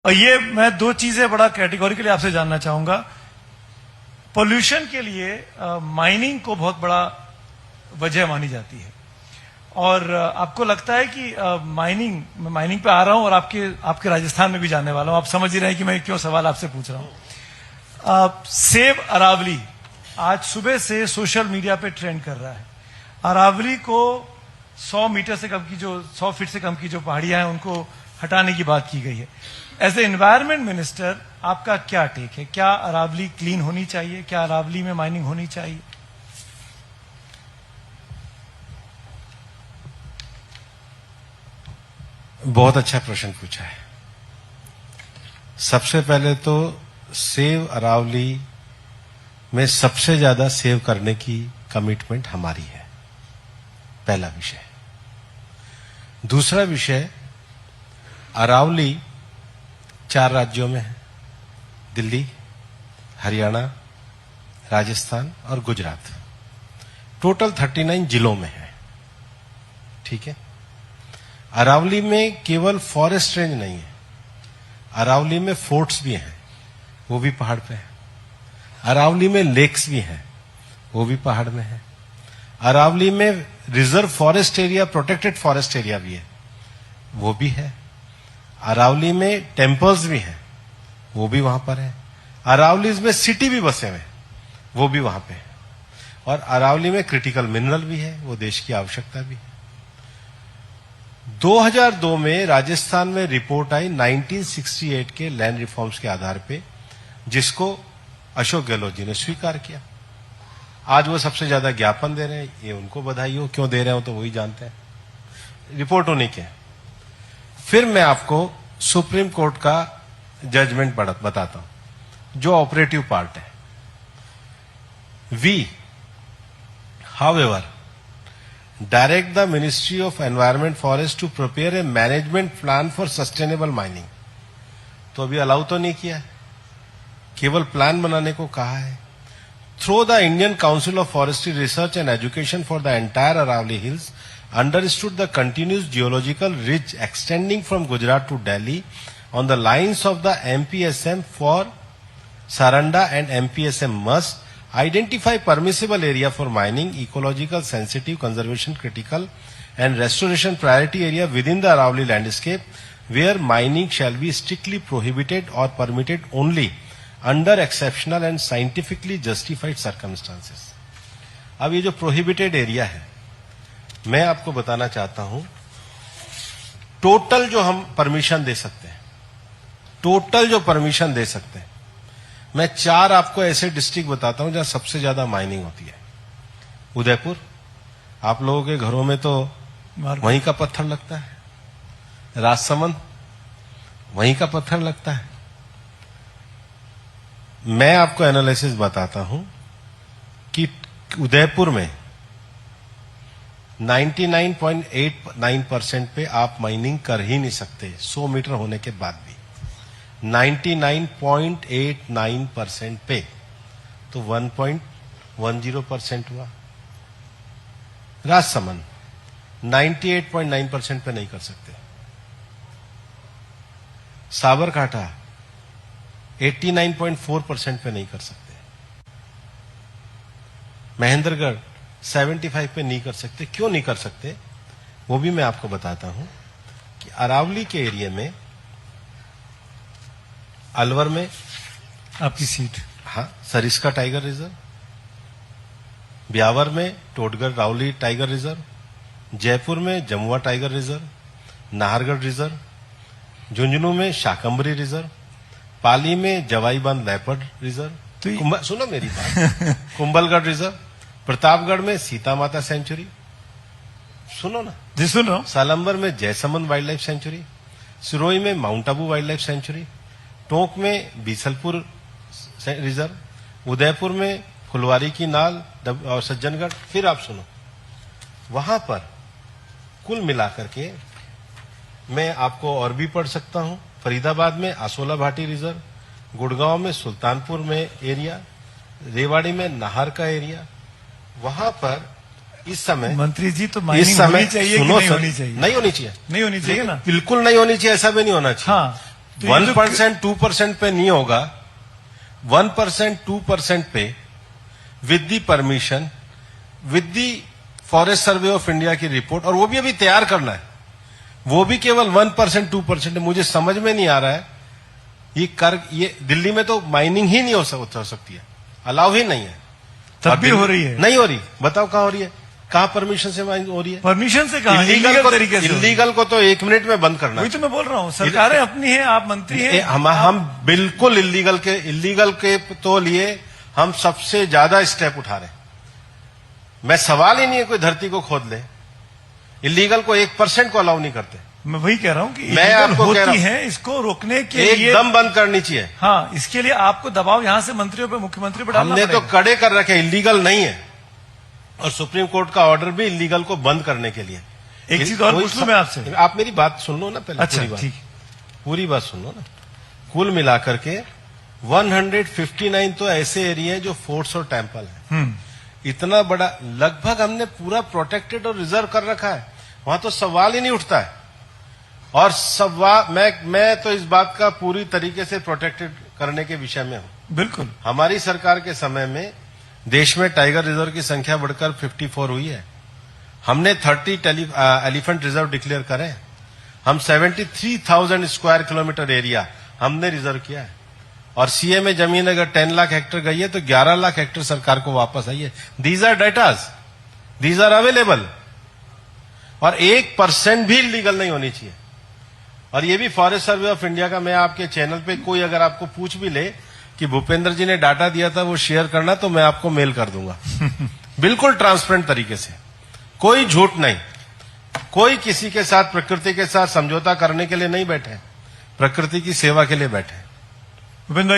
और ये मैं दो चीजें बड़ा कैटेगोरिकली आपसे जानना चाहूंगा। पोल्यूशन के लिए माइनिंग को बहुत बड़ा वजह मानी जाती है और आपको लगता है कि माइनिंग पे आ रहा हूं और आपके राजस्थान में भी जाने वाला हूं। आप समझ ही रहे हैं कि मैं क्यों सवाल आपसे पूछ रहा हूं। सेव अरावली आज सुबह से सोशल मीडिया पे ट्रेंड कर रहा है। अरावली को 100 फीट से कम की जो पहाड़ियां हैं उनको हटाने की बात की गई है। एज ए एनवायरमेंट मिनिस्टर आपका क्या टेक है? क्या अरावली क्लीन होनी चाहिए? क्या अरावली में माइनिंग होनी चाहिए? बहुत अच्छा प्रश्न पूछा है। सबसे पहले तो सेव अरावली में सबसे ज्यादा सेव करने की कमिटमेंट हमारी है, पहला विषय। दूसरा विषय, अरावली 4 राज्यों में है, दिल्ली, हरियाणा, राजस्थान और गुजरात। टोटल 39 जिलों में है। ठीक है। अरावली में केवल फॉरेस्ट रेंज नहीं है, अरावली में फोर्ट्स भी हैं, वो भी पहाड़ पे है। अरावली में लेक्स भी हैं, वो भी पहाड़ में है। अरावली में reserve forest area, protected forest area भी है, वो भी है। अरावली में टेम्पल्स भी हैं, वो भी वहां पर है। अरावली में सिटी भी बसे हुए, वो भी वहां पे है। और अरावली में क्रिटिकल मिनरल भी है, वो देश की आवश्यकता भी है। 2002 में राजस्थान में रिपोर्ट आई 1968 के लैंड रिफॉर्म्स के आधार पे, जिसको अशोक गहलोत जी ने स्वीकार किया। आज वो सबसे ज्यादा ज्ञापन दे रहे हैं, ये उनको बधाई हो, क्यों दे रहे हो तो वही जानते हैं, रिपोर्ट उन्हीं के। फिर मैं आपको सुप्रीम कोर्ट का जजमेंट बताता हूं, जो ऑपरेटिव पार्ट है। We however direct the ministry of environment forest to prepare a management plan for sustainable mining. तो अभी अलाउ तो नहीं किया है, केवल प्लान बनाने को कहा है। Through the Indian council of forestry research and education for the entire Aravalli hills understood the continuous geological ridge extending from Gujarat to Delhi on the lines of the MPSM for Saranda and MPSM must identify permissible area for mining, ecological sensitive, conservation critical and restoration priority area within the Aravali landscape where mining shall be strictly prohibited or permitted only under exceptional and scientifically justified circumstances. अब ये जो prohibited area है, मैं आपको बताना चाहता हूं, total जो हम परमिशन दे सकते हैं, मैं 4 आपको ऐसे डिस्ट्रिक्ट बताता हूं जहां सबसे ज्यादा माइनिंग होती है। उदयपुर, आप लोगों के घरों में तो वहीं का पत्थर लगता है। राजसमंद, वहीं का पत्थर लगता है। मैं आपको एनालिसिस बताता हूं कि उदयपुर में 99.89% पे आप माइनिंग कर ही नहीं सकते, 100 मीटर होने के बाद भी। 99.89% पे, तो 1.10% हुआ। राजसमंद 98.9% पे नहीं कर सकते। साबरकांठा 89.4% पे नहीं कर सकते। महेंद्रगढ़ 75 पे नहीं कर सकते। क्यों नहीं कर सकते, वो भी मैं आपको बताता हूं कि अरावली के एरिया में, अलवर में आपकी सीट, हाँ, सरिस्का टाइगर रिजर्व, ब्यावर में टोटगढ़ रावली टाइगर रिजर्व, जयपुर में Jamua tiger reserve, Nahargarh reserve, Jhunjhunu में शाकंभरी रिजर्व, पाली में जवाईबांध लेपर्ड रिजर्व, तो सुनो मेरी बात, कुंभलगढ़ रिजर्व, प्रतापगढ़ में सीता माता सेंचुरी, सुनो ना जी सुनो, सालंबर में Jaisamand wild life sanctuary, Sirohi में mount Abu wild life sanctuary, Tonk में बीसलपुर रिजर्व, उदयपुर में फुलवारी की नाल और सज्जनगढ़। फिर आप सुनो, वहां पर कुल मिलाकर के मैं आपको और भी पढ़ सकता हूं। फरीदाबाद में आसोला भाटी रिजर्व, गुड़गांव में सुल्तानपुर में एरिया, रेवाड़ी में नाहर का एरिया। वहां पर इस समय मंत्री जी तो माइनिंग होनी चाहिए कि नहीं होनी चाहिए? नहीं होनी चाहिए, नहीं होनी चाहिए ना, बिल्कुल नहीं होनी चाहिए, ऐसा भी नहीं होना चाहिए। हाँ, तो ये जो 1% 2% पे नहीं होगा, 1% 2% पे with the permission, with the forest survey of India की रिपोर्ट, और वो भी अभी तैयार करना है, वो भी केवल 1% 2% है। मुझे समझ में नहीं आ रहा है ये दिल्ली में तो माइनिंग ही नहीं हो सकती है, अलाउ ही नहीं है। तब और भी हो रही है? नहीं हो रही, बताओ कहां हो रही है, कहां परमिशन से माइनिंग हो रही है? परमिशन से कहा, इलीगल को, तरीके से हो रही है। इलीगल को तो 1 मिनट में बंद करना वही तो मैं बोल रहा हूँ, सरकारें अपनी हैं, आप मंत्री हैं। हम बिल्कुल इलीगल के तो लिए हम सबसे ज्यादा स्टेप उठा रहे हैं। मैं सवाल ही नहीं है कोई धरती को खोद ले, इलीगल को 1% को अलाउ नहीं करते। मैं वही कह रहा हूँ कि मैं आपको कह रहा होती हूं, है, इसको रोकने के लिए एकदम बंद करनी चाहिए। हाँ, इसके लिए आपको दबाव यहां से मंत्रियों पे, मुख्यमंत्री पे डालना हमने तो पड़ेगा। कड़े कर रखे, इलीगल नहीं है, और सुप्रीम कोर्ट का ऑर्डर भी इलीगल को बंद करने के लिए। एक चीज और पूछ लूं मैं आपसे, आप मेरी बात सुन लो ना पहले। अच्छा ठीक, पूरी बात सुन लो ना। कुल मिलाकर के 159 तो ऐसे एरिया है जो फोर्ट्स और टेम्पल है। इतना बड़ा, लगभग हमने पूरा प्रोटेक्टेड और रिजर्व कर रखा है, वहां तो सवाल ही नहीं उठता है। और मैं तो इस बात का पूरी तरीके से प्रोटेक्टेड करने के विषय में हूं। बिल्कुल। हमारी सरकार के समय में देश में टाइगर रिजर्व की संख्या बढ़कर 54 हुई है। हमने 30 एलिफेंट रिजर्व डिक्लेयर करे हैं। हम 73,000 स्क्वायर किलोमीटर एरिया हमने रिजर्व किया है। और सीए में जमीन अगर 10 लाख हेक्टेयर गई है तो 11 लाख हेक्टेयर सरकार को वापस आई है। These are datas, these are available. और 1% भी लीगल नहीं होनी चाहिए। और ये भी फॉरेस्ट सर्वे ऑफ इंडिया का, मैं आपके चैनल पे कोई अगर आपको पूछ भी ले कि भूपेंद्र जी ने डाटा दिया था वो शेयर करना, तो मैं आपको मेल कर दूंगा। बिल्कुल ट्रांसपेरेंट तरीके से, कोई झूठ नहीं। कोई किसी के साथ, प्रकृति के साथ समझौता करने के लिए नहीं बैठे, प्रकृति की सेवा के लिए बैठे। भूपेंद्र